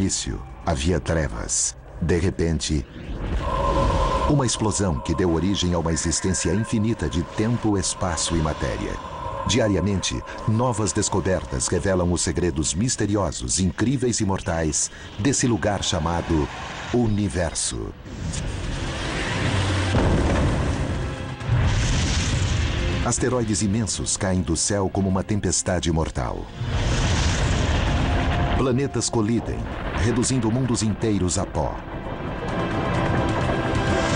início, havia trevas. De repente, uma explosão que deu origem a uma existência infinita de tempo, espaço e matéria. Diariamente, novas descobertas revelam os segredos misteriosos, incríveis e mortais desse lugar chamado Universo. Asteroides imensos caem do céu como uma tempestade mortal. Planetas colidem, reduzindo mundos inteiros a pó.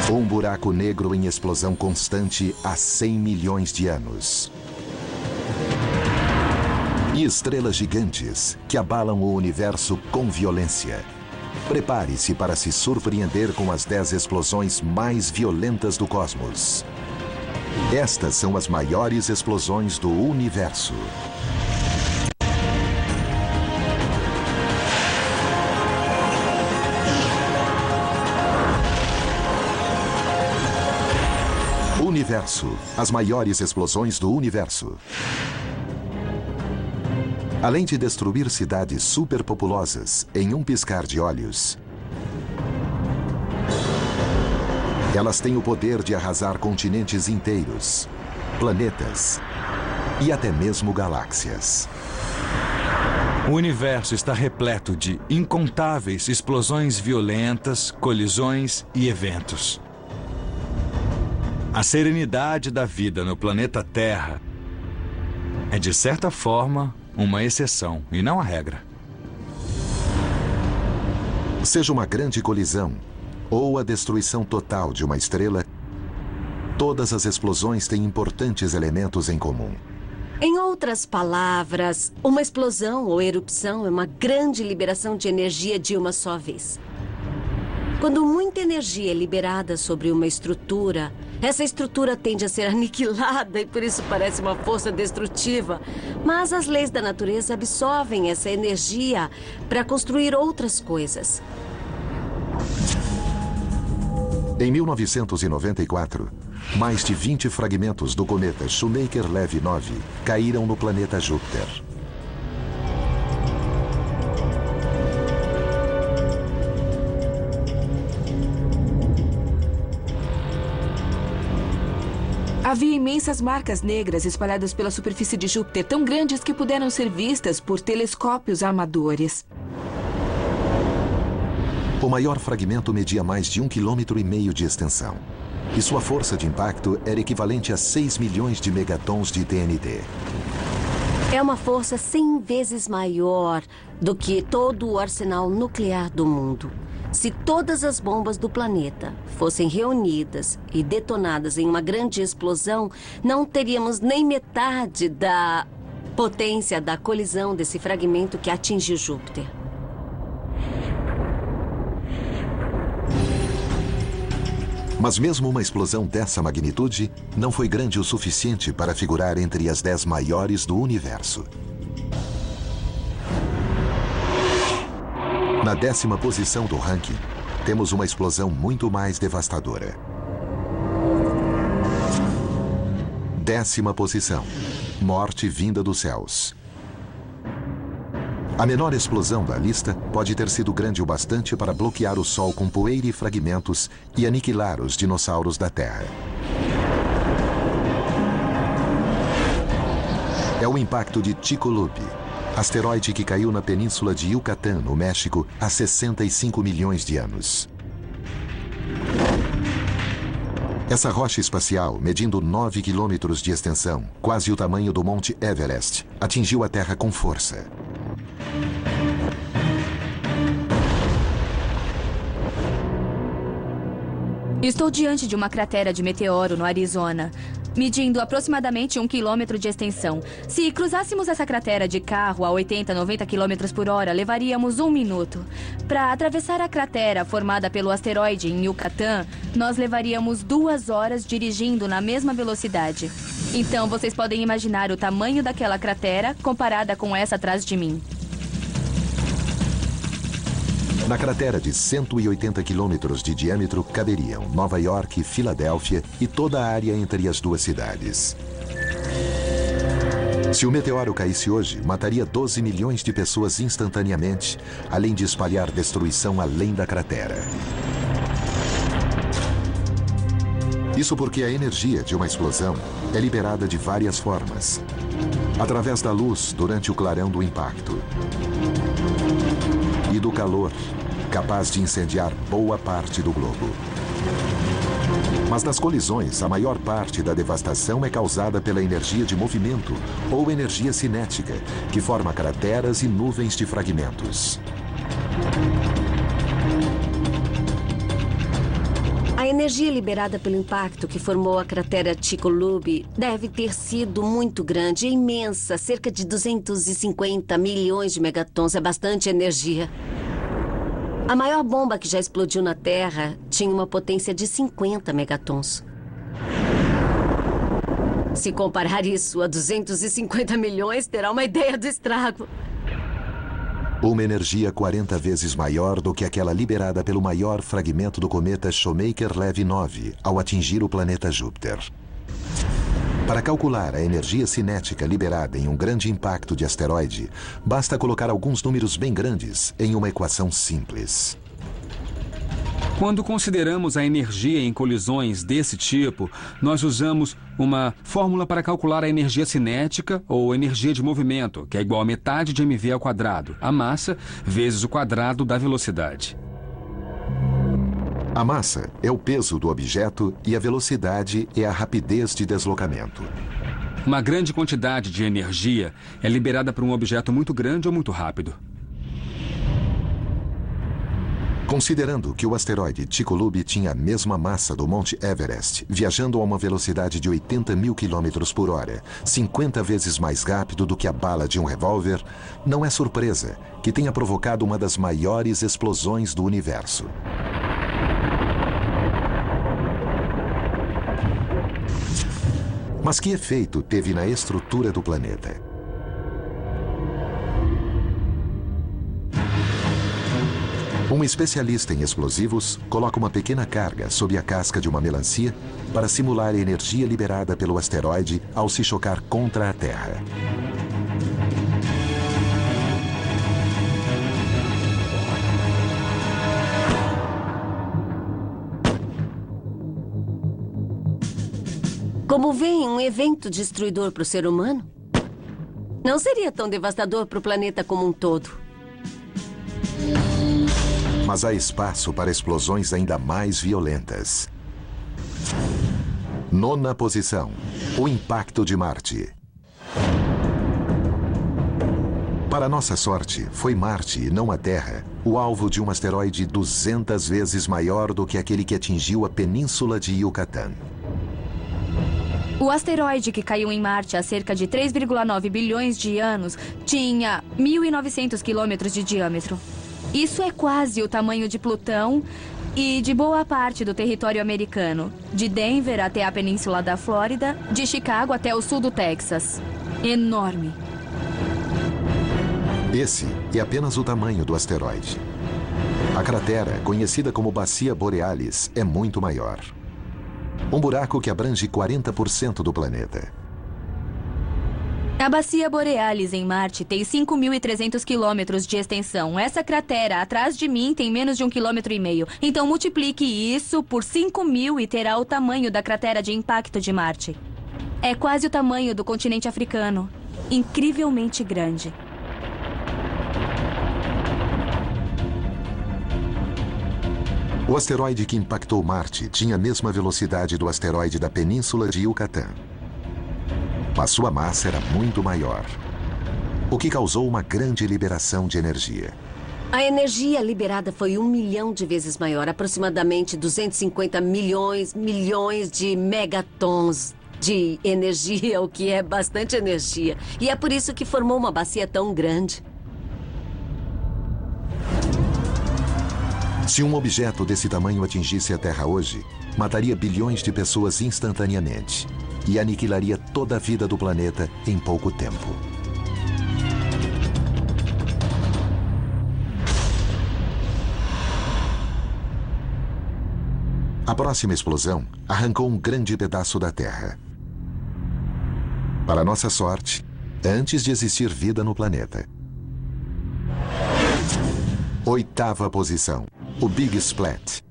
Um buraco negro em explosão constante há 100 milhões de anos. E estrelas gigantes que abalam o universo com violência. Prepare-se para se surpreender com as 10 explosões mais violentas do cosmos. Estas são as maiores explosões do universo. Universo. As maiores explosões do universo. Além de destruir cidades superpopulosas em um piscar de olhos, elas têm o poder de arrasar continentes inteiros, planetas e até mesmo galáxias. O universo está repleto de incontáveis explosões violentas, colisões e eventos. A serenidade da vida no planeta Terra é, de certa forma, uma exceção e não a regra. Seja uma grande colisão ou a destruição total de uma estrela, todas as explosões têm importantes elementos em comum. Em outras palavras, uma explosão ou erupção é uma grande liberação de energia de uma só vez. Quando muita energia é liberada sobre uma estrutura, essa estrutura tende a ser aniquilada e por isso parece uma força destrutiva. Mas as leis da natureza absorvem essa energia para construir outras coisas. Em 1994, mais de 20 fragmentos do cometa Shoemaker-Levy 9 caíram no planeta Júpiter. Havia imensas marcas negras espalhadas pela superfície de Júpiter, tão grandes que puderam ser vistas por telescópios amadores. O maior fragmento media mais de 1,5 km de extensão. E sua força de impacto era equivalente a 6 milhões de megatons de TNT. É uma força 100 vezes maior do que todo o arsenal nuclear do mundo. Se todas as bombas do planeta fossem reunidas e detonadas em uma grande explosão, não teríamos nem metade da potência da colisão desse fragmento que atingiu Júpiter. Mas mesmo uma explosão dessa magnitude não foi grande o suficiente para figurar entre as 10 maiores do universo. Na 10ª posição do ranking, temos uma explosão muito mais devastadora. 10ª posição. Morte vinda dos céus. A menor explosão da lista pode ter sido grande o bastante para bloquear o Sol com poeira e fragmentos e aniquilar os dinossauros da Terra. É o impacto de Chicxulub, asteroide que caiu na península de Yucatán, no México, há 65 milhões de anos. Essa rocha espacial, medindo 9 quilômetros de extensão, quase o tamanho do Monte Everest, atingiu a Terra com força. Estou diante de uma cratera de meteoro no Arizona, medindo aproximadamente 1 quilômetro de extensão. Se cruzássemos essa cratera de carro a 80, 90 quilômetros por hora, levaríamos 1 minuto. Para atravessar a cratera formada pelo asteroide em Yucatán, nós levaríamos 2 horas dirigindo na mesma velocidade. Então, vocês podem imaginar o tamanho daquela cratera comparada com essa atrás de mim. Na cratera de 180 quilômetros de diâmetro caberiam Nova York, Filadélfia e toda a área entre as duas cidades. Se o meteoro caísse hoje, mataria 12 milhões de pessoas instantaneamente, além de espalhar destruição além da cratera. Isso porque a energia de uma explosão é liberada de várias formas. Através da luz durante o clarão do impacto. E do calor, capaz de incendiar boa parte do globo. Mas nas colisões, a maior parte da devastação é causada pela energia de movimento ou energia cinética, que forma crateras e nuvens de fragmentos. A energia liberada pelo impacto que formou a cratera Chicxulub deve ter sido muito grande, imensa, cerca de 250 milhões de megatons. É bastante energia. A maior bomba que já explodiu na Terra tinha uma potência de 50 megatons. Se comparar isso a 250 milhões, terá uma ideia do estrago. Uma energia 40 vezes maior do que aquela liberada pelo maior fragmento do cometa Shoemaker-Levy 9 ao atingir o planeta Júpiter. Para calcular a energia cinética liberada em um grande impacto de asteroide, basta colocar alguns números bem grandes em uma equação simples. Quando consideramos a energia em colisões desse tipo, nós usamos uma fórmula para calcular a energia cinética ou energia de movimento, que é igual a metade de mv ao quadrado, a massa vezes o quadrado da velocidade. A massa é o peso do objeto e a velocidade é a rapidez de deslocamento. Uma grande quantidade de energia é liberada por um objeto muito grande ou muito rápido. Considerando que o asteroide Chicxulub tinha a mesma massa do Monte Everest, viajando a uma velocidade de 80 mil quilômetros por hora, 50 vezes mais rápido do que a bala de um revólver, não é surpresa que tenha provocado uma das maiores explosões do universo. Mas que efeito teve na estrutura do planeta? Um especialista em explosivos coloca uma pequena carga sob a casca de uma melancia para simular a energia liberada pelo asteroide ao se chocar contra a Terra. Como vem um evento destruidor para o ser humano, não seria tão devastador para o planeta como um todo. Mas há espaço para explosões ainda mais violentas. 9ª posição. O impacto de Marte. Para nossa sorte, foi Marte e não a Terra o alvo de um asteroide 200 vezes maior do que aquele que atingiu a península de Yucatán. O asteroide que caiu em Marte há cerca de 3,9 bilhões de anos tinha 1.900 quilômetros de diâmetro. Isso é quase o tamanho de Plutão e de boa parte do território americano, de Denver até a península da Flórida, de Chicago até o sul do Texas. Enorme. Esse é apenas o tamanho do asteroide. A cratera, conhecida como Bacia Borealis, é muito maior. Um buraco que abrange 40% do planeta. A Bacia Borealis em Marte tem 5.300 quilômetros de extensão. Essa cratera atrás de mim tem menos de 1,5 km. Então multiplique isso por 5.000 e terá o tamanho da cratera de impacto de Marte. É quase o tamanho do continente africano. Incrivelmente grande. O asteroide que impactou Marte tinha a mesma velocidade do asteroide da península de Yucatán. Mas sua massa era muito maior, o que causou uma grande liberação de energia. A energia liberada foi 1 milhão de vezes maior, aproximadamente 250 milhões de megatons de energia, o que é bastante energia. E é por isso que formou uma bacia tão grande. Se um objeto desse tamanho atingisse a Terra hoje, mataria bilhões de pessoas instantaneamente e aniquilaria toda a vida do planeta em pouco tempo. A próxima explosão arrancou um grande pedaço da Terra. Para nossa sorte, antes de existir vida no planeta. 8ª posição, o Big Splat.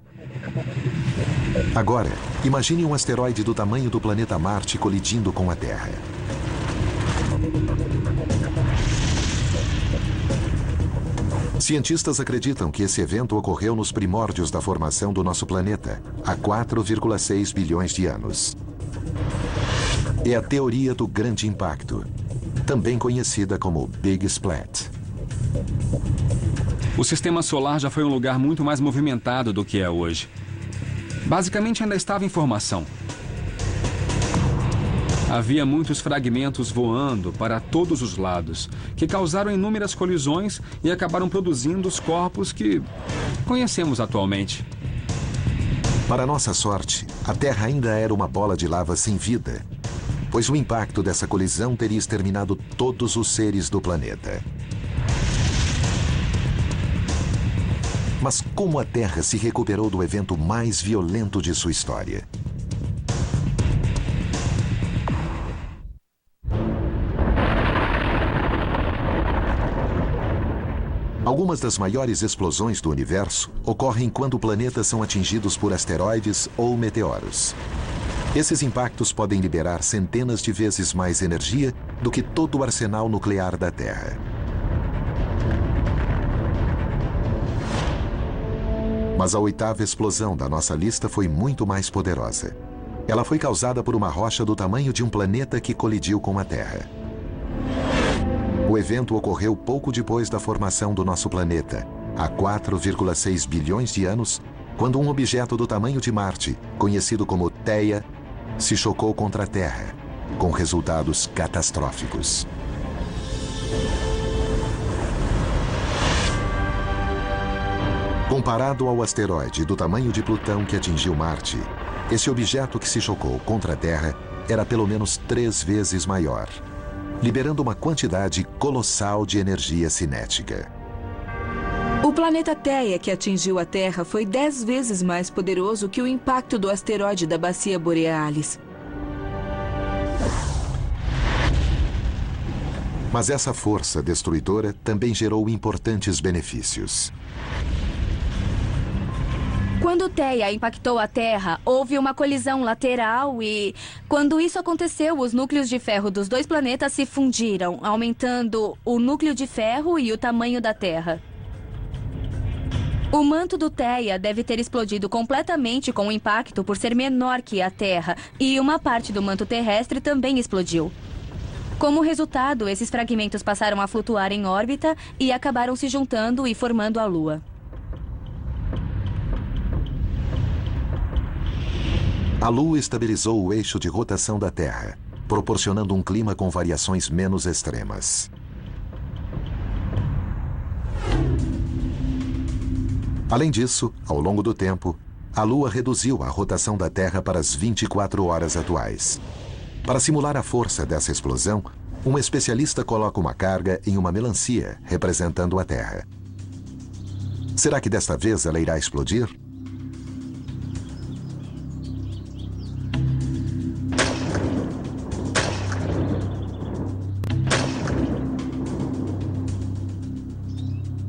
Agora, imagine um asteroide do tamanho do planeta Marte colidindo com a Terra. Cientistas acreditam que esse evento ocorreu nos primórdios da formação do nosso planeta, há 4,6 bilhões de anos. É a teoria do grande impacto, também conhecida como Big Splat. O sistema solar já foi um lugar muito mais movimentado do que é hoje. Basicamente ainda estava em formação. Havia muitos fragmentos voando para todos os lados, que causaram inúmeras colisões e acabaram produzindo os corpos que conhecemos atualmente. Para nossa sorte, a Terra ainda era uma bola de lava sem vida, pois o impacto dessa colisão teria exterminado todos os seres do planeta. Mas como a Terra se recuperou do evento mais violento de sua história? Algumas das maiores explosões do universo ocorrem quando planetas são atingidos por asteroides ou meteoros. Esses impactos podem liberar centenas de vezes mais energia do que todo o arsenal nuclear da Terra. Mas a 8ª explosão da nossa lista foi muito mais poderosa. Ela foi causada por uma rocha do tamanho de um planeta que colidiu com a Terra. O evento ocorreu pouco depois da formação do nosso planeta, há 4,6 bilhões de anos, quando um objeto do tamanho de Marte, conhecido como Theia, se chocou contra a Terra, com resultados catastróficos. Comparado ao asteroide do tamanho de Plutão que atingiu Marte, esse objeto que se chocou contra a Terra era pelo menos 3 vezes maior, liberando uma quantidade colossal de energia cinética. O planeta Theia que atingiu a Terra foi 10 vezes mais poderoso que o impacto do asteroide da Bacia Borealis. Mas essa força destruidora também gerou importantes benefícios. Quando Theia impactou a Terra, houve uma colisão lateral e, quando isso aconteceu, os núcleos de ferro dos 2 planetas se fundiram, aumentando o núcleo de ferro e o tamanho da Terra. O manto do Theia deve ter explodido completamente com o impacto por ser menor que a Terra, e uma parte do manto terrestre também explodiu. Como resultado, esses fragmentos passaram a flutuar em órbita e acabaram se juntando e formando a Lua. A Lua estabilizou o eixo de rotação da Terra, proporcionando um clima com variações menos extremas. Além disso, ao longo do tempo, a Lua reduziu a rotação da Terra para as 24 horas atuais. Para simular a força dessa explosão, um especialista coloca uma carga em uma melancia representando a Terra. Será que desta vez ela irá explodir?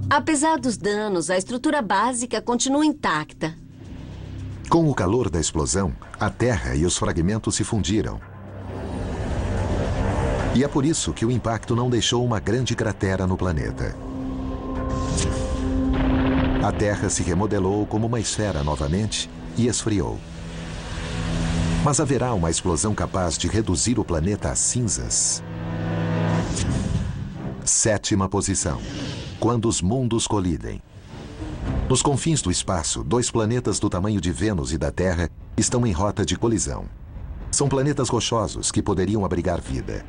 Apesar dos danos, a estrutura básica continua intacta. Com o calor da explosão, a Terra e os fragmentos se fundiram. E é por isso que o impacto não deixou uma grande cratera no planeta. A Terra se remodelou como uma esfera novamente e esfriou. Mas haverá uma explosão capaz de reduzir o planeta a cinzas? 7ª posição. Quando os mundos colidem. Nos confins do espaço, 2 planetas do tamanho de Vênus e da Terra estão em rota de colisão. São planetas rochosos que poderiam abrigar vida.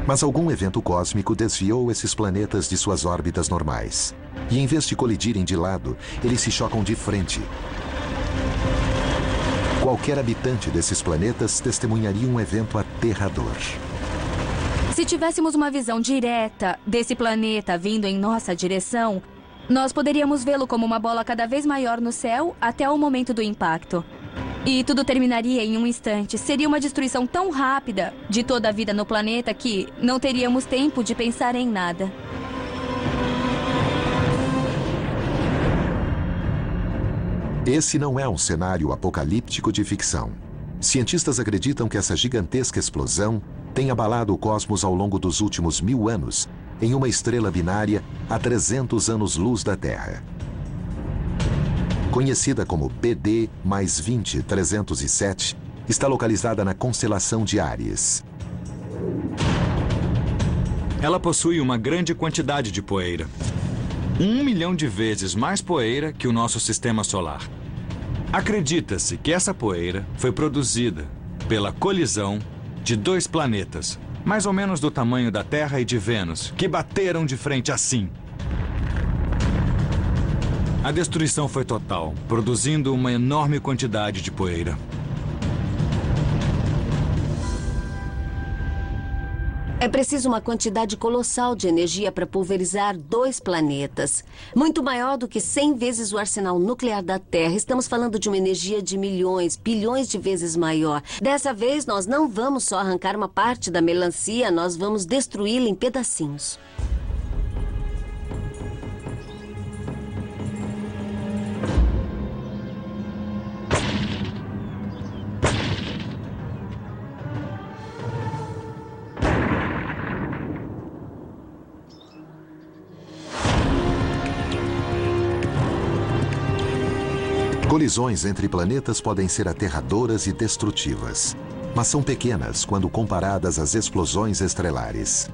Mas algum evento cósmico desviou esses planetas de suas órbitas normais. E em vez de colidirem de lado, eles se chocam de frente. Qualquer habitante desses planetas testemunharia um evento aterrador. Se tivéssemos uma visão direta desse planeta vindo em nossa direção, nós poderíamos vê-lo como uma bola cada vez maior no céu até o momento do impacto. E tudo terminaria em um instante. Seria uma destruição tão rápida de toda a vida no planeta que não teríamos tempo de pensar em nada. Esse não é um cenário apocalíptico de ficção. Cientistas acreditam que essa gigantesca explosão tem abalado o cosmos ao longo dos últimos 1000 anos em uma estrela binária a 300 anos-luz da Terra. Conhecida como PD mais 20-307, está localizada na constelação de Áries. Ela possui uma grande quantidade de poeira. 1 milhão de vezes mais poeira que o nosso sistema solar. Acredita-se que essa poeira foi produzida pela colisão de 2 planetas, mais ou menos do tamanho da Terra e de Vênus, que bateram de frente assim. A destruição foi total, produzindo uma enorme quantidade de poeira. É preciso uma quantidade colossal de energia para pulverizar 2 planetas. Muito maior do que 100 vezes o arsenal nuclear da Terra. Estamos falando de uma energia de milhões, bilhões de vezes maior. Dessa vez, nós não vamos só arrancar uma parte da melancia, nós vamos destruí-la em pedacinhos. Colisões entre planetas podem ser aterradoras e destrutivas, mas são pequenas quando comparadas às explosões estelares.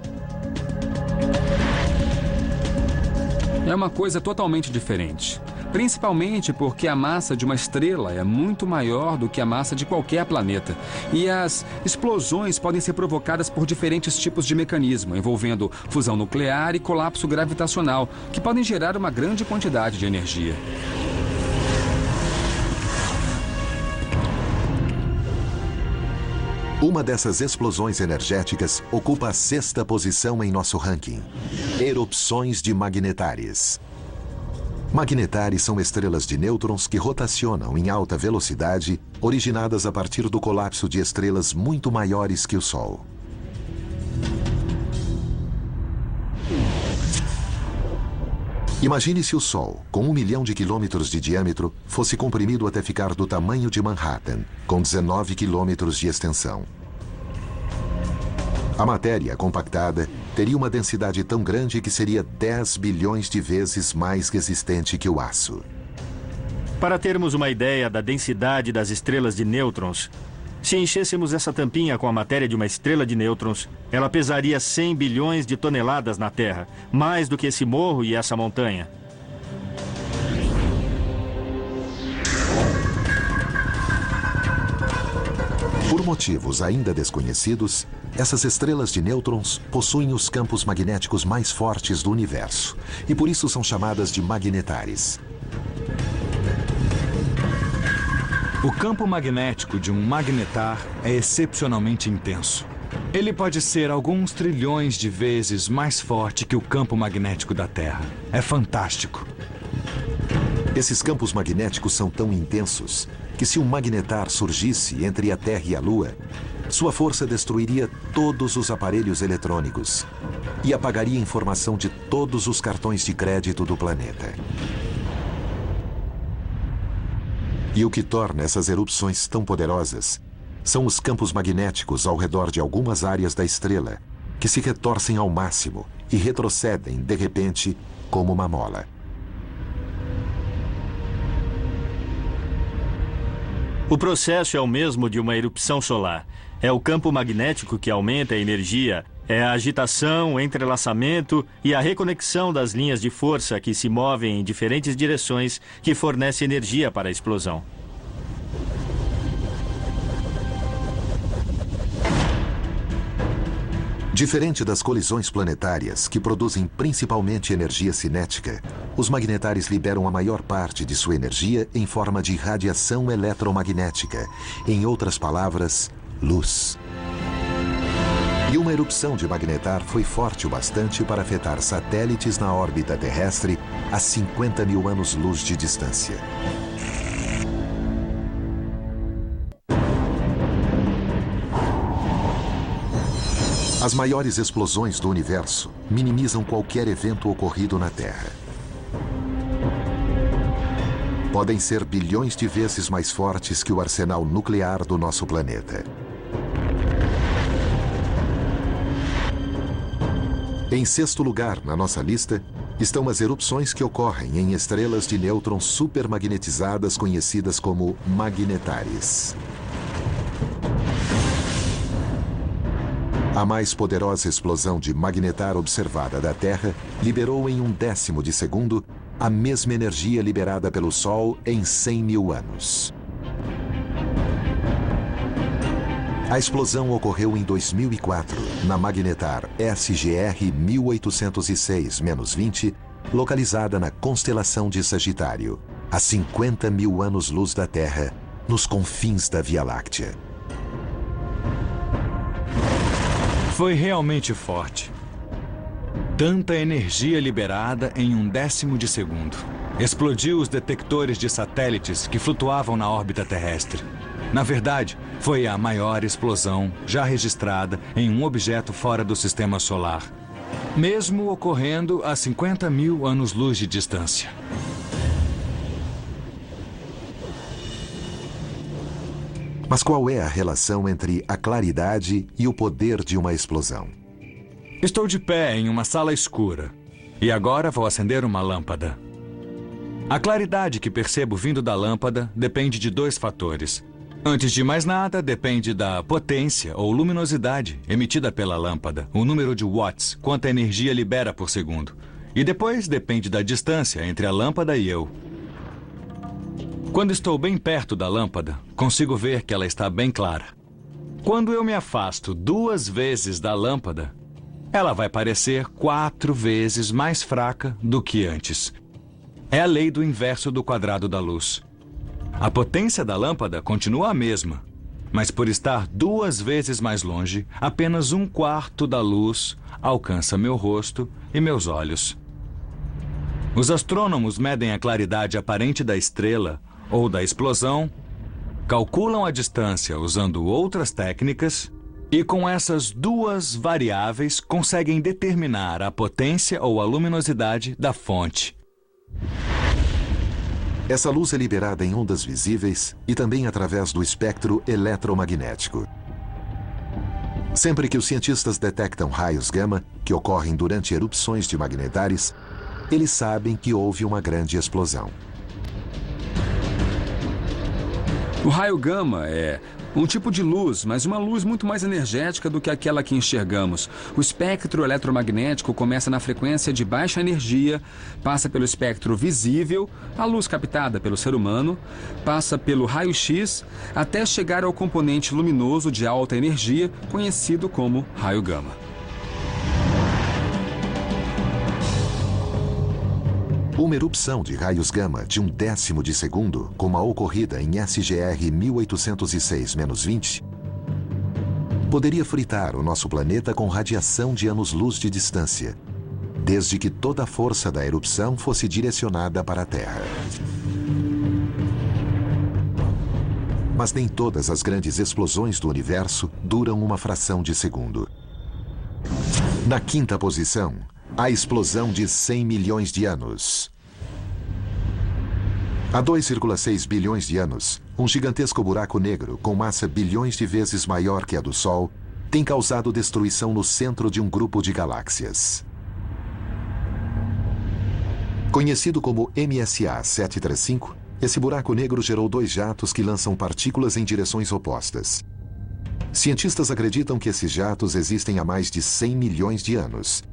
É uma coisa totalmente diferente. Principalmente porque a massa de uma estrela é muito maior do que a massa de qualquer planeta. E as explosões podem ser provocadas por diferentes tipos de mecanismo, envolvendo fusão nuclear e colapso gravitacional, que podem gerar uma grande quantidade de energia. Uma dessas explosões energéticas ocupa a 6ª posição em nosso ranking: erupções de magnetares. Magnetares são estrelas de nêutrons que rotacionam em alta velocidade, originadas a partir do colapso de estrelas muito maiores que o Sol. Imagine se o Sol, com 1 milhão de quilômetros de diâmetro, fosse comprimido até ficar do tamanho de Manhattan, com 19 quilômetros de extensão. A matéria compactada teria uma densidade tão grande que seria 10 bilhões de vezes mais resistente que o aço. Para termos uma ideia da densidade das estrelas de nêutrons, se enchêssemos essa tampinha com a matéria de uma estrela de nêutrons, ela pesaria 100 bilhões de toneladas na Terra, mais do que esse morro e essa montanha. Por motivos ainda desconhecidos, essas estrelas de nêutrons possuem os campos magnéticos mais fortes do universo e por isso são chamadas de magnetares. O campo magnético de um magnetar é excepcionalmente intenso. Ele pode ser alguns trilhões de vezes mais forte que o campo magnético da Terra. É fantástico. Esses campos magnéticos são tão intensos que se um magnetar surgisse entre a Terra e a Lua, sua força destruiria todos os aparelhos eletrônicos e apagaria a informação de todos os cartões de crédito do planeta. E o que torna essas erupções tão poderosas são os campos magnéticos ao redor de algumas áreas da estrela, que se retorcem ao máximo e retrocedem, de repente, como uma mola. O processo é o mesmo de uma erupção solar. É o campo magnético que aumenta a energia, é a agitação, o entrelaçamento e a reconexão das linhas de força que se movem em diferentes direções que fornece energia para a explosão. Diferente das colisões planetárias, que produzem principalmente energia cinética, os magnetares liberam a maior parte de sua energia em forma de radiação eletromagnética, em outras palavras, luz. E uma erupção de magnetar foi forte o bastante para afetar satélites na órbita terrestre a 50 mil anos-luz de distância. As maiores explosões do universo minimizam qualquer evento ocorrido na Terra. Podem ser bilhões de vezes mais fortes que o arsenal nuclear do nosso planeta. Em sexto lugar na nossa lista estão as erupções que ocorrem em estrelas de nêutrons supermagnetizadas conhecidas como magnetares. A mais poderosa explosão de magnetar observada da Terra liberou em 1/10 de segundo a mesma energia liberada pelo Sol em 100 mil anos. A explosão ocorreu em 2004, na magnetar SGR 1806-20, localizada na constelação de Sagitário, a 50 mil anos-luz da Terra, nos confins da Via Láctea. Foi realmente forte. Tanta energia liberada em 1/10 de segundo. Explodiu os detectores de satélites que flutuavam na órbita terrestre. Na verdade, foi a maior explosão já registrada em um objeto fora do sistema solar, mesmo ocorrendo a 50 mil anos-luz de distância. Mas qual é a relação entre a claridade e o poder de uma explosão? Estou de pé em uma sala escura e agora vou acender uma lâmpada. A claridade que percebo vindo da lâmpada depende de 2 fatores. Antes de mais nada, depende da potência ou luminosidade emitida pela lâmpada, o número de watts, quanta energia libera por segundo. E depois depende da distância entre a lâmpada e eu. Quando estou bem perto da lâmpada, consigo ver que ela está bem clara. Quando eu me afasto 2 vezes da lâmpada, ela vai parecer 4 vezes mais fraca do que antes. É a lei do inverso do quadrado da luz. A potência da lâmpada continua a mesma, mas por estar 2 vezes mais longe, apenas 1/4 da luz alcança meu rosto e meus olhos. Os astrônomos medem a claridade aparente da estrela ou da explosão, calculam a distância usando outras técnicas e com essas 2 variáveis conseguem determinar a potência ou a luminosidade da fonte. Essa luz é liberada em ondas visíveis e também através do espectro eletromagnético. Sempre que os cientistas detectam raios gama, que ocorrem durante erupções de magnetares, eles sabem que houve uma grande explosão. O raio gama é um tipo de luz, mas uma luz muito mais energética do que aquela que enxergamos. O espectro eletromagnético começa na frequência de baixa energia, passa pelo espectro visível, a luz captada pelo ser humano, passa pelo raio-x, até chegar ao componente luminoso de alta energia, conhecido como raio gama. Uma erupção de raios gama de 1/10 de segundo, como a ocorrida em SGR 1806-20, poderia fritar o nosso planeta com radiação de anos-luz de distância, desde que toda a força da erupção fosse direcionada para a Terra. Mas nem todas as grandes explosões do universo duram uma fração de segundo. Na 5ª posição, a explosão de 100 milhões de anos. Há 2,6 bilhões de anos, um gigantesco buraco negro com massa bilhões de vezes maior que a do Sol tem causado destruição no centro de um grupo de galáxias. Conhecido como MSA 735, esse buraco negro gerou 2 jatos que lançam partículas em direções opostas. Cientistas acreditam que esses jatos existem há mais de 100 milhões de anos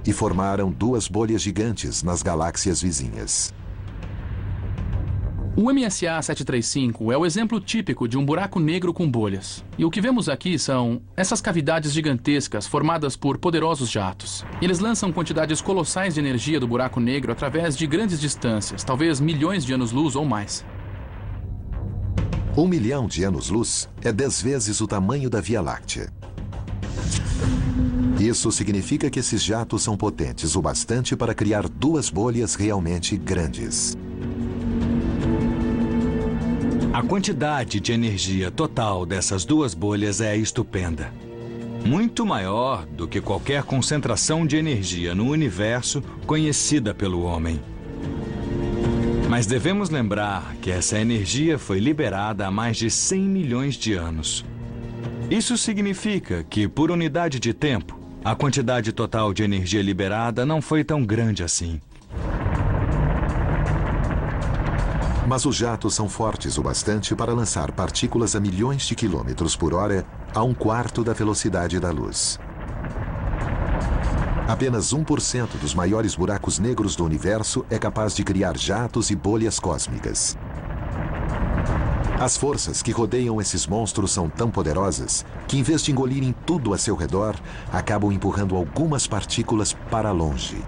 e formaram 2 bolhas gigantes nas galáxias vizinhas. O MSA 735 é o exemplo típico de um buraco negro com bolhas. E o que vemos aqui são essas cavidades gigantescas formadas por poderosos jatos. Eles lançam quantidades colossais de energia do buraco negro através de grandes distâncias, talvez milhões de anos-luz ou mais. 1 milhão de anos-luz é 10 vezes o tamanho da Via Láctea. Isso significa que esses jatos são potentes o bastante para criar 2 bolhas realmente grandes. A quantidade de energia total dessas 2 bolhas é estupenda. muito maior do que qualquer concentração de energia no universo conhecida pelo homem. Mas devemos lembrar que essa energia foi liberada há mais de 100 milhões de anos. Isso significa que, por unidade de tempo, a quantidade total de energia liberada não foi tão grande assim. Mas os jatos são fortes o bastante para lançar partículas a milhões de quilômetros por hora a 1/4 da velocidade da luz. Apenas 1% dos maiores buracos negros do universo é capaz de criar jatos e bolhas cósmicas. As forças que rodeiam esses monstros são tão poderosas que, em vez de engolirem tudo a seu redor, acabam empurrando algumas partículas para longe.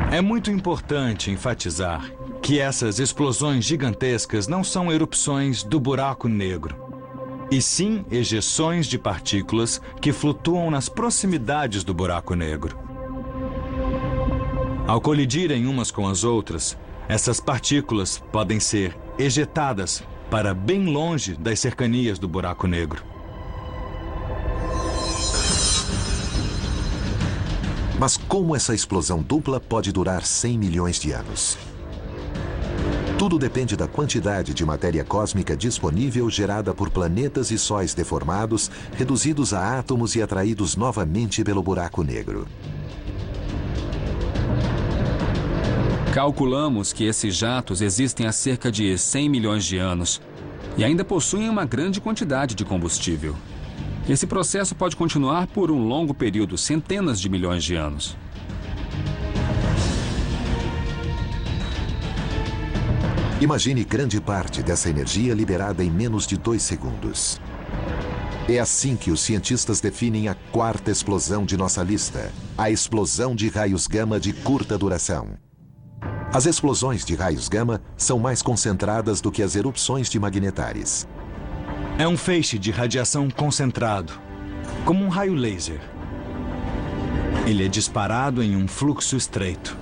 É muito importante enfatizar que essas explosões gigantescas não são erupções do buraco negro, e sim ejeções de partículas que flutuam nas proximidades do buraco negro. Ao colidirem umas com as outras, essas partículas podem ser ejetadas para bem longe das cercanias do buraco negro. Mas como essa explosão dupla pode durar 100 milhões de anos? Tudo depende da quantidade de matéria cósmica disponível gerada por planetas e sóis deformados, reduzidos a átomos e atraídos novamente pelo buraco negro. Calculamos que esses jatos existem há cerca de 100 milhões de anos e ainda possuem uma grande quantidade de combustível. Esse processo pode continuar por um longo período, centenas de milhões de anos. Imagine grande parte dessa energia liberada em menos de 2 segundos. É assim que os cientistas definem a 4ª explosão de nossa lista, a explosão de raios gama de curta duração. As explosões de raios gama são mais concentradas do que as erupções de magnetares. É um feixe de radiação concentrado, como um raio laser. Ele é disparado em um fluxo estreito.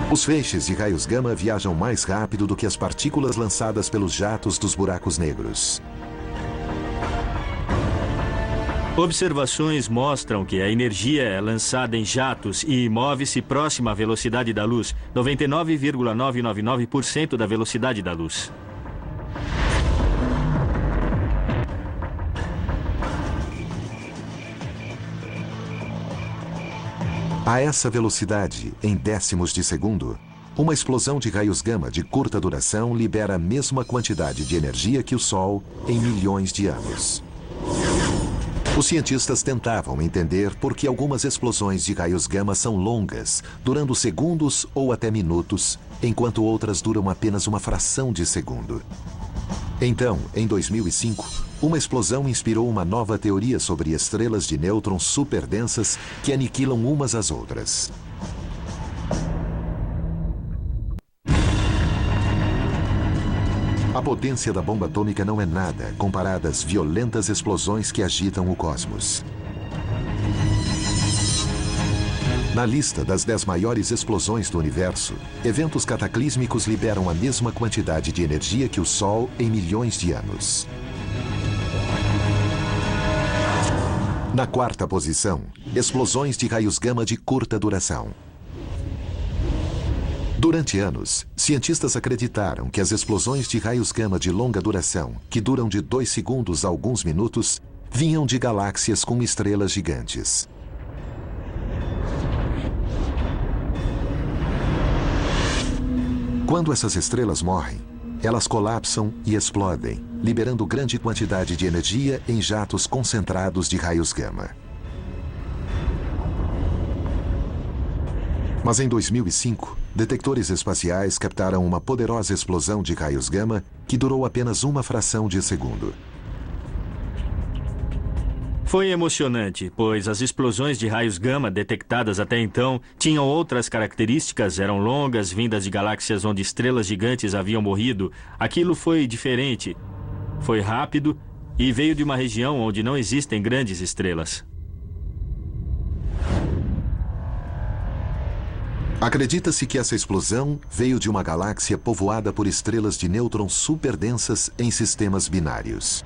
Os feixes de raios gama viajam mais rápido do que as partículas lançadas pelos jatos dos buracos negros. Observações mostram que a energia é lançada em jatos e move-se próxima à velocidade da luz, 99,999% da velocidade da luz. A essa velocidade, em décimos de segundo, uma explosão de raios gama de curta duração libera a mesma quantidade de energia que o Sol em milhões de anos. Os cientistas tentavam entender por que algumas explosões de raios gama são longas, durando segundos ou até minutos, enquanto outras duram apenas uma fração de segundo. Então, em 2005, uma explosão inspirou uma nova teoria sobre estrelas de nêutrons superdensas que aniquilam umas às outras. A potência da bomba atômica não é nada comparada às violentas explosões que agitam o cosmos. Na lista das 10 maiores explosões do universo, eventos cataclísmicos liberam a mesma quantidade de energia que o Sol em milhões de anos. Na 4ª posição, explosões de raios gama de curta duração. Durante anos, cientistas acreditaram que as explosões de raios gama de longa duração, que duram de 2 segundos a alguns minutos, vinham de galáxias com estrelas gigantes. Quando essas estrelas morrem, elas colapsam e explodem, liberando grande quantidade de energia em jatos concentrados de raios gama. Mas em 2005, detectores espaciais captaram uma poderosa explosão de raios gama que durou apenas uma fração de segundo. Foi emocionante, pois as explosões de raios gama detectadas até então tinham outras características, eram longas, vindas de galáxias onde estrelas gigantes haviam morrido. Aquilo foi diferente, foi rápido e veio de uma região onde não existem grandes estrelas. Acredita-se que essa explosão veio de uma galáxia povoada por estrelas de nêutrons superdensas em sistemas binários.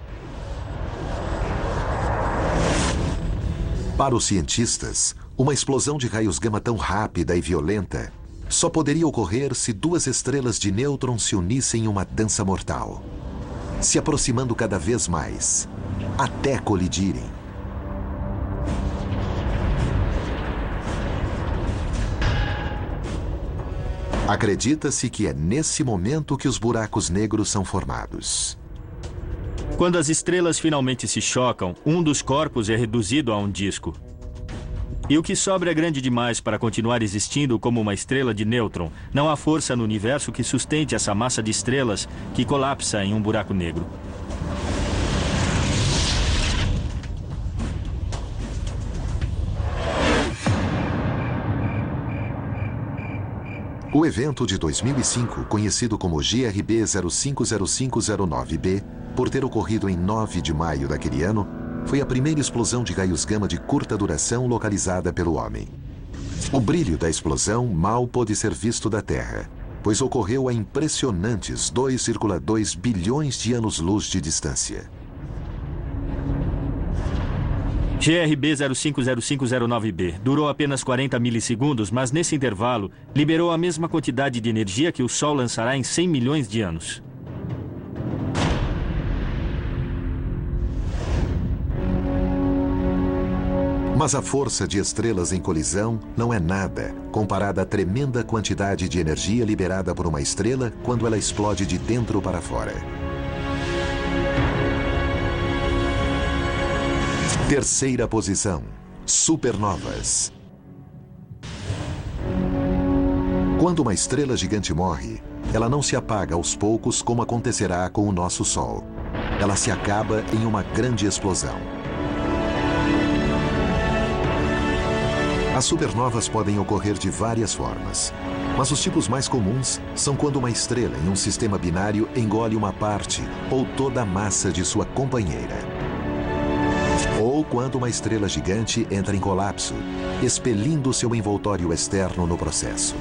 Para os cientistas, uma explosão de raios gama tão rápida e violenta só poderia ocorrer se duas estrelas de nêutrons se unissem em uma dança mortal, se aproximando cada vez mais, até colidirem. Acredita-se que é nesse momento que os buracos negros são formados. Quando as estrelas finalmente se chocam, um dos corpos é reduzido a um disco. E o que sobra é grande demais para continuar existindo como uma estrela de nêutron. Não há força no universo que sustente essa massa de estrelas que colapsa em um buraco negro. O evento de 2005, conhecido como GRB 050509b, por ter ocorrido em 9 de maio daquele ano, foi a primeira explosão de raios gama de curta duração localizada pelo homem. O brilho da explosão mal pôde ser visto da Terra, pois ocorreu a impressionantes 2,2 bilhões de anos-luz de distância. GRB 050509b durou apenas 40 milissegundos, mas nesse intervalo liberou a mesma quantidade de energia que o Sol lançará em 100 milhões de anos. Mas a força de estrelas em colisão não é nada comparada à tremenda quantidade de energia liberada por uma estrela quando ela explode de dentro para fora. Terceira posição: supernovas. Quando uma estrela gigante morre, ela não se apaga aos poucos como acontecerá com o nosso Sol. Ela se acaba em uma grande explosão. As supernovas podem ocorrer de várias formas, mas os tipos mais comuns são quando uma estrela em um sistema binário engole uma parte ou toda a massa de sua companheira. Ou quando uma estrela gigante entra em colapso, expelindo seu envoltório externo no processo.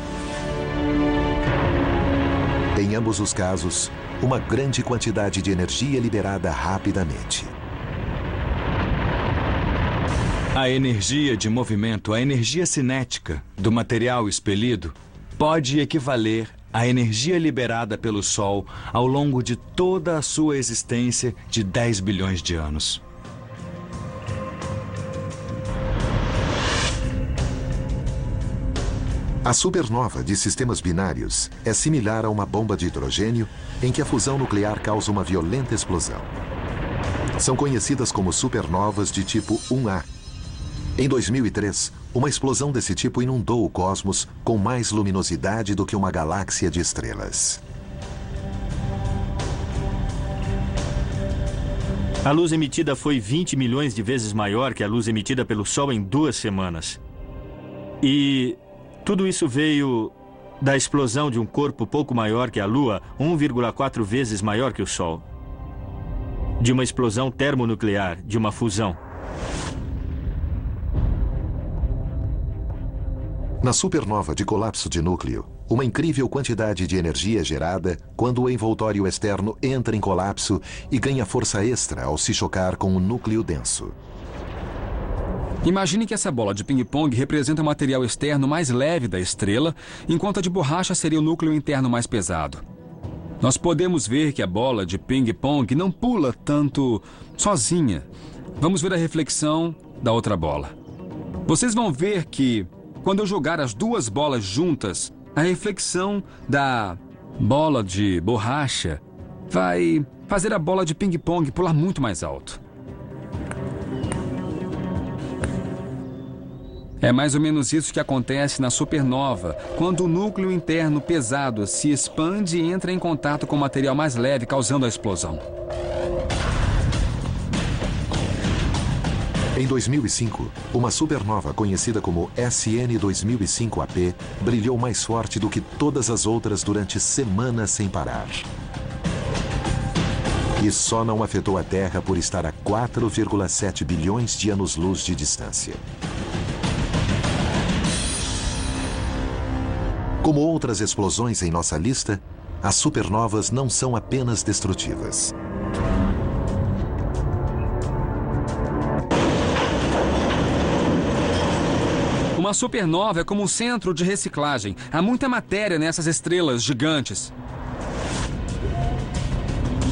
Em ambos os casos, uma grande quantidade de energia é liberada rapidamente. A energia de movimento, a energia cinética do material expelido, pode equivaler à energia liberada pelo Sol ao longo de toda a sua existência de 10 bilhões de anos. A supernova de sistemas binários é similar a uma bomba de hidrogênio em que a fusão nuclear causa uma violenta explosão. São conhecidas como supernovas de tipo 1A. Em 2003, uma explosão desse tipo inundou o cosmos com mais luminosidade do que uma galáxia de estrelas. A luz emitida foi 20 milhões de vezes maior que a luz emitida pelo Sol em 2 semanas. E tudo isso veio da explosão de um corpo pouco maior que a Lua, 1,4 vezes maior que o Sol. De uma explosão termonuclear, de uma fusão. Na supernova de colapso de núcleo, uma incrível quantidade de energia é gerada quando o envoltório externo entra em colapso e ganha força extra ao se chocar com um núcleo denso. Imagine que essa bola de ping-pong representa o material externo mais leve da estrela, enquanto a de borracha seria o núcleo interno mais pesado. Nós podemos ver que a bola de ping-pong não pula tanto sozinha. Vamos ver a reflexão da outra bola. Vocês vão ver que, quando eu jogar as duas bolas juntas, a reflexão da bola de borracha vai fazer a bola de ping-pong pular muito mais alto. É mais ou menos isso que acontece na supernova, quando o núcleo interno pesado se expande e entra em contato com o material mais leve, causando a explosão. Em 2005, uma supernova conhecida como SN 2005AP brilhou mais forte do que todas as outras durante semanas sem parar. E só não afetou a Terra por estar a 4,7 bilhões de anos-luz de distância. Como outras explosões em nossa lista, as supernovas não são apenas destrutivas. Uma supernova é como um centro de reciclagem. Há muita matéria nessas estrelas gigantes.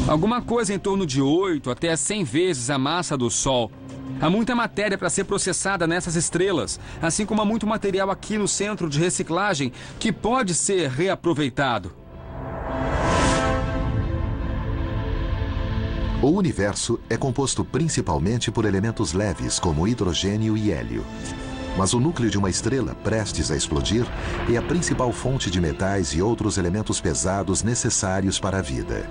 Alguma coisa em torno de 8 até 100 vezes a massa do Sol. Há muita matéria para ser processada nessas estrelas, assim como há muito material aqui no centro de reciclagem que pode ser reaproveitado. O universo é composto principalmente por elementos leves, como hidrogênio e hélio. Mas o núcleo de uma estrela prestes a explodir é a principal fonte de metais e outros elementos pesados necessários para a vida.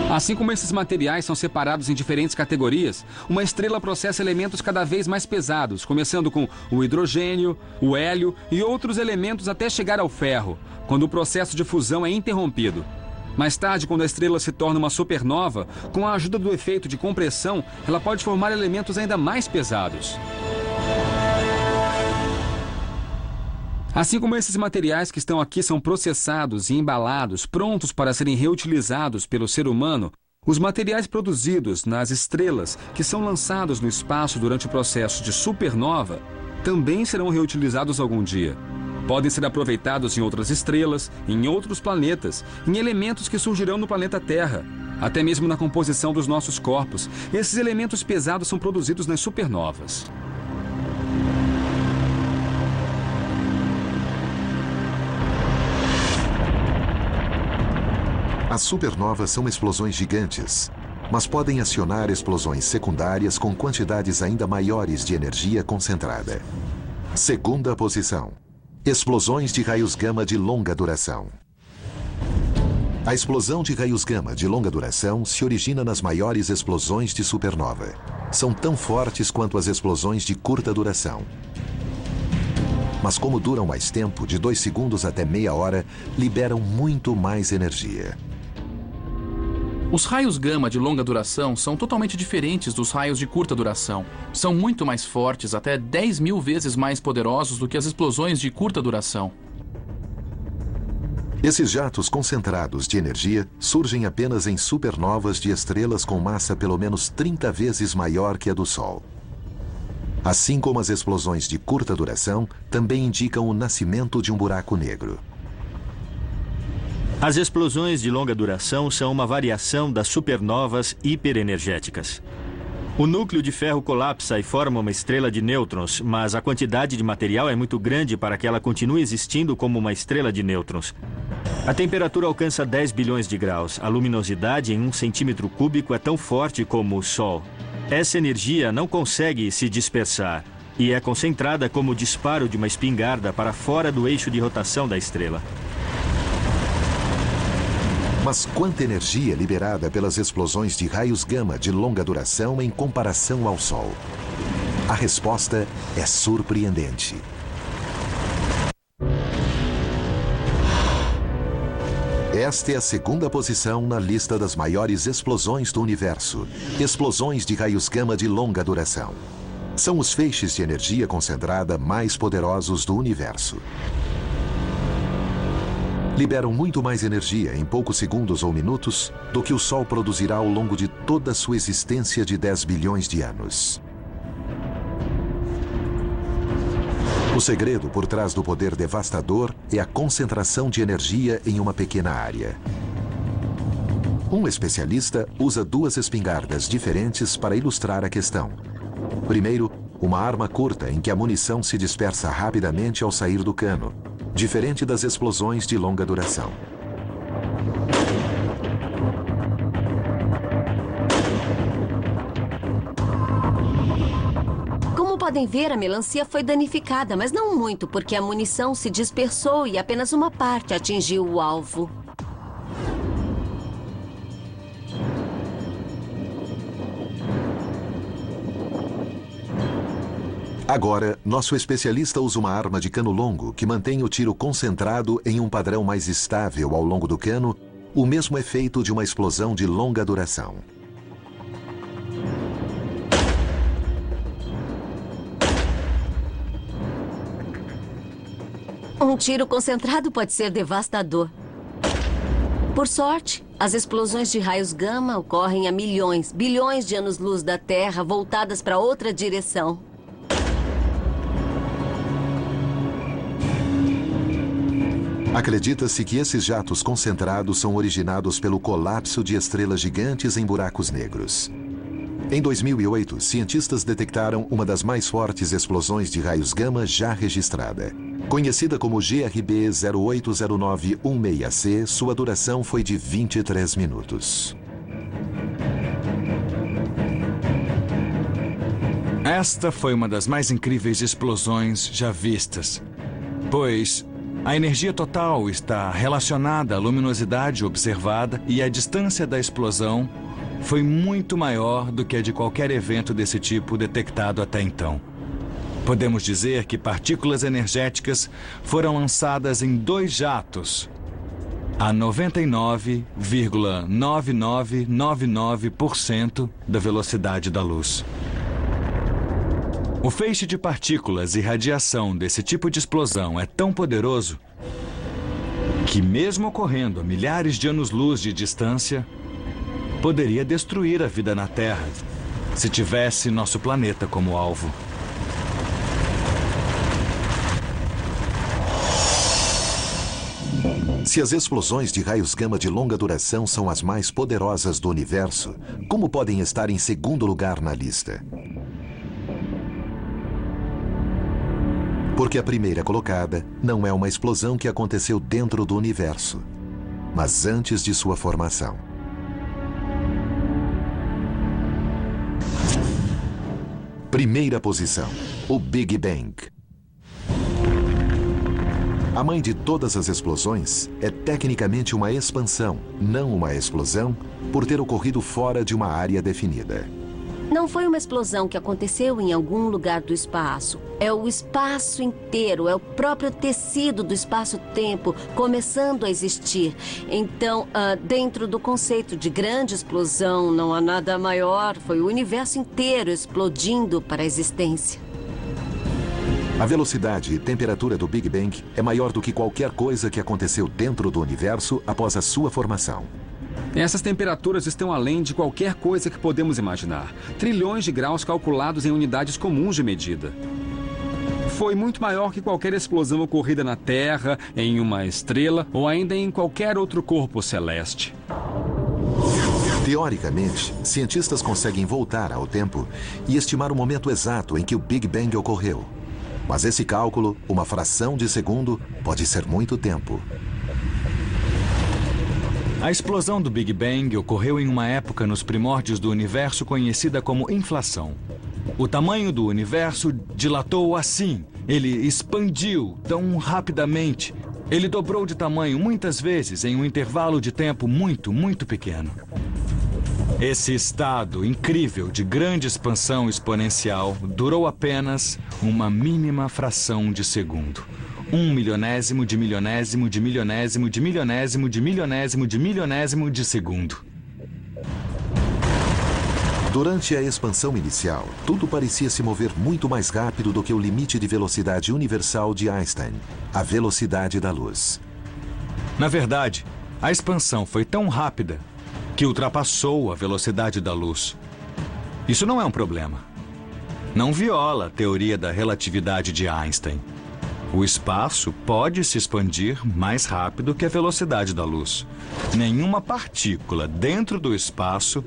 Assim como esses materiais são separados em diferentes categorias, uma estrela processa elementos cada vez mais pesados, começando com o hidrogênio, o hélio e outros elementos até chegar ao ferro, quando o processo de fusão é interrompido. Mais tarde, quando a estrela se torna uma supernova, com a ajuda do efeito de compressão, ela pode formar elementos ainda mais pesados. Assim como esses materiais que estão aqui são processados e embalados, prontos para serem reutilizados pelo ser humano, os materiais produzidos nas estrelas que são lançados no espaço durante o processo de supernova também serão reutilizados algum dia. Podem ser aproveitados em outras estrelas, em outros planetas, em elementos que surgirão no planeta Terra, até mesmo na composição dos nossos corpos. Esses elementos pesados são produzidos nas supernovas. As supernovas são explosões gigantes, mas podem acionar explosões secundárias com quantidades ainda maiores de energia concentrada. Segunda posição. Explosões de raios gama de longa duração. A explosão de raios gama de longa duração se origina nas maiores explosões de supernova. São tão fortes quanto as explosões de curta duração. Mas como duram mais tempo, de 2 segundos até meia hora, liberam muito mais energia. Os raios gama de longa duração são totalmente diferentes dos raios de curta duração. São muito mais fortes, até 10.000 vezes mais poderosos do que as explosões de curta duração. Esses jatos concentrados de energia surgem apenas em supernovas de estrelas com massa pelo menos 30 vezes maior que a do Sol. Assim como as explosões de curta duração também indicam o nascimento de um buraco negro. As explosões de longa duração são uma variação das supernovas hiperenergéticas. O núcleo de ferro colapsa e forma uma estrela de nêutrons, mas a quantidade de material é muito grande para que ela continue existindo como uma estrela de nêutrons. A temperatura alcança 10 bilhões de graus. A luminosidade em 1 centímetro cúbico é tão forte como o Sol. Essa energia não consegue se dispersar e é concentrada como o disparo de uma espingarda para fora do eixo de rotação da estrela. Mas quanta energia liberada pelas explosões de raios gama de longa duração em comparação ao Sol? A resposta é surpreendente. Esta é a segunda posição na lista das maiores explosões do universo. Explosões de raios gama de longa duração. São os feixes de energia concentrada mais poderosos do universo. Liberam muito mais energia em poucos segundos ou minutos do que o Sol produzirá ao longo de toda a sua existência de 10 bilhões de anos. O segredo por trás do poder devastador é a concentração de energia em uma pequena área. Um especialista usa 2 espingardas diferentes para ilustrar a questão. Primeiro, uma arma curta em que a munição se dispersa rapidamente ao sair do cano, diferente das explosões de longa duração. Como podem ver, a melancia foi danificada, mas não muito, porque a munição se dispersou e apenas uma parte atingiu o alvo. Agora, nosso especialista usa uma arma de cano longo que mantém o tiro concentrado em um padrão mais estável ao longo do cano, o mesmo efeito de uma explosão de longa duração. Um tiro concentrado pode ser devastador. Por sorte, as explosões de raios gama ocorrem a milhões, bilhões de anos-luz da Terra voltadas para outra direção. Acredita-se que esses jatos concentrados são originados pelo colapso de estrelas gigantes em buracos negros. Em 2008, cientistas detectaram uma das mais fortes explosões de raios gama já registrada. Conhecida como GRB 080916C, sua duração foi de 23 minutos. Esta foi uma das mais incríveis explosões já vistas, pois a energia total está relacionada à luminosidade observada e a distância da explosão foi muito maior do que a de qualquer evento desse tipo detectado até então. Podemos dizer que partículas energéticas foram lançadas em 2 jatos a 99,9999% da velocidade da luz. O feixe de partículas e radiação desse tipo de explosão é tão poderoso que, mesmo ocorrendo a milhares de anos-luz de distância, poderia destruir a vida na Terra se tivesse nosso planeta como alvo. Se as explosões de raios gama de longa duração são as mais poderosas do universo, como podem estar em segundo lugar na lista? Porque a primeira colocada não é uma explosão que aconteceu dentro do universo, mas antes de sua formação. Primeira posição, o Big Bang. A mãe de todas as explosões é tecnicamente uma expansão, não uma explosão, por ter ocorrido fora de uma área definida. Não foi uma explosão que aconteceu em algum lugar do espaço. É o espaço inteiro, é o próprio tecido do espaço-tempo começando a existir. Então, dentro do conceito de grande explosão, não há nada maior. Foi o universo inteiro explodindo para a existência. A velocidade e temperatura do Big Bang é maior do que qualquer coisa que aconteceu dentro do universo após a sua formação. Essas temperaturas estão além de qualquer coisa que podemos imaginar. Trilhões de graus calculados em unidades comuns de medida. Foi muito maior que qualquer explosão ocorrida na Terra, em uma estrela ou ainda em qualquer outro corpo celeste. Teoricamente, cientistas conseguem voltar ao tempo e estimar o momento exato em que o Big Bang ocorreu. Mas esse cálculo, uma fração de segundo, pode ser muito tempo. A explosão do Big Bang ocorreu em uma época nos primórdios do universo conhecida como inflação. O tamanho do universo dilatou assim. Ele expandiu tão rapidamente. Ele dobrou de tamanho muitas vezes em um intervalo de tempo muito pequeno. Esse estado incrível de grande expansão exponencial durou apenas uma mínima fração de segundo. 1/milionésimo de milionésimo de milionésimo de milionésimo de milionésimo de milionésimo de segundo. Durante a expansão inicial, tudo parecia se mover muito mais rápido do que o limite de velocidade universal de Einstein, a velocidade da luz. Na verdade, a expansão foi tão rápida que ultrapassou a velocidade da luz. Isso não é um problema. Não viola a teoria da relatividade de Einstein. O espaço pode se expandir mais rápido que a velocidade da luz. Nenhuma partícula dentro do espaço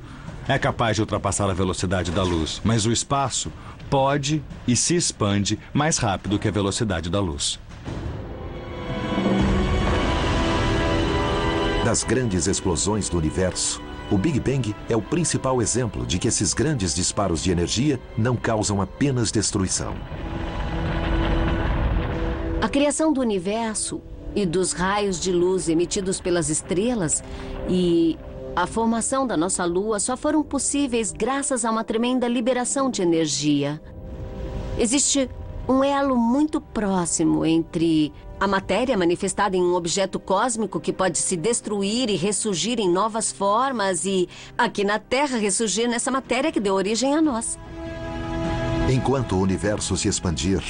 é capaz de ultrapassar a velocidade da luz, mas o espaço pode e se expande mais rápido que a velocidade da luz. Das grandes explosões do universo, o Big Bang é o principal exemplo de que esses grandes disparos de energia não causam apenas destruição. A criação do universo e dos raios de luz emitidos pelas estrelas e a formação da nossa Lua só foram possíveis graças a uma tremenda liberação de energia. Existe um elo muito próximo entre a matéria manifestada em um objeto cósmico que pode se destruir e ressurgir em novas formas e, aqui na Terra, ressurgir nessa matéria que deu origem a nós. Enquanto o universo se expandir,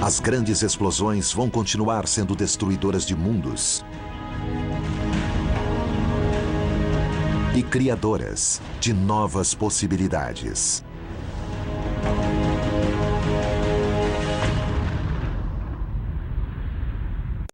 as grandes explosões vão continuar sendo destruidoras de mundos e criadoras de novas possibilidades.